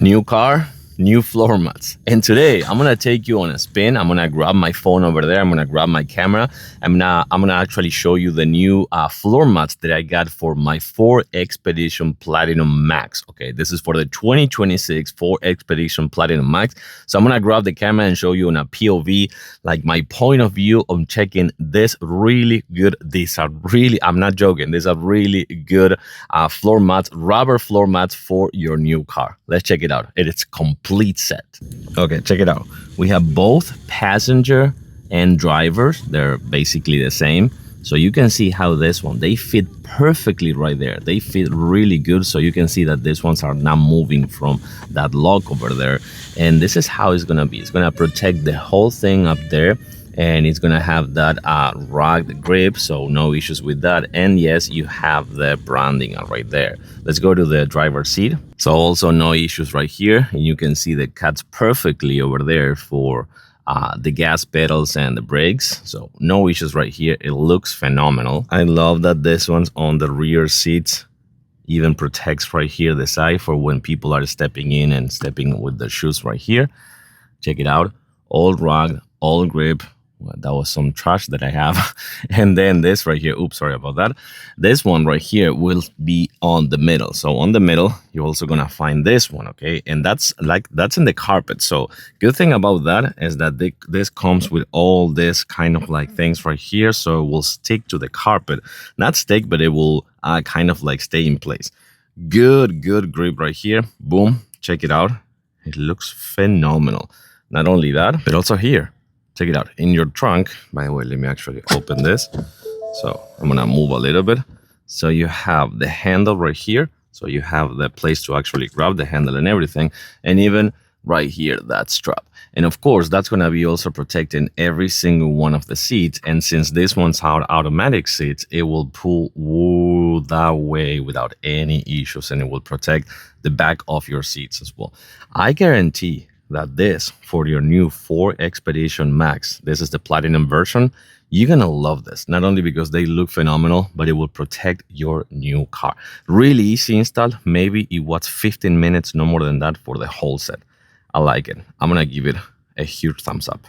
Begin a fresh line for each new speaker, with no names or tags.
New car, new floor mats. And today I'm gonna take you on a spin. I'm gonna grab my phone over there. I'm gonna grab my camera. I'm gonna actually show you the new floor mats that I got for my Ford Expedition Platinum Max. Okay, this is for the 2026 Ford Expedition Platinum Max. So I'm gonna grab the camera and show you in a POV, like my point of view on checking this really good. These are really, I'm not joking, these are really good floor mats, rubber floor mats for your new car. Let's check it out. It's complete set. Okay, check it out. We have both passenger and drivers. They're basically the same. So you can see how this one, they fit perfectly right there. They fit really good. So you can see that these ones are not moving from that lock over there. And this is how it's gonna be. It's gonna protect the whole thing up there. And it's gonna have that rugged grip, so no issues with that. And yes, you have the branding right there. Let's go to the driver's seat. So also no issues right here, and you can see the cuts perfectly over there for the gas pedals and the brakes. So no issues right here. It looks phenomenal. I love that this one's on the rear seats. Even protects right here the side for when people are stepping in and stepping with their shoes right here. Check it out. All rugged, all grip. Well, that was some trash that I have. And then this right here, oops, sorry about that. This one right here will be on the middle. So on the middle, you're also gonna find this one, okay? And that's in the carpet. So good thing about that is that this comes with all this kind of like things right here. So it will stick to the carpet. Not stick, but it will kind of like stay in place. Good grip right here. Boom, check it out. It looks phenomenal. Not only that, but also here. Check it out in your trunk. By the way, let me actually open this. So I'm gonna move a little bit. So you have the handle right here. So you have the place to actually grab the handle and everything. And even right here, that strap. And of course, that's gonna be also protecting every single one of the seats. And since this one's automatic seats, it will pull that way without any issues, and it will protect the back of your seats as well. I guarantee that this, for your new Ford Expedition Max, this is the platinum version, you're gonna love this. Not only because they look phenomenal, but it will protect your new car. Really easy install. Maybe it was 15 minutes, no more than that, for the whole set. I like it. I'm gonna give it a huge thumbs up.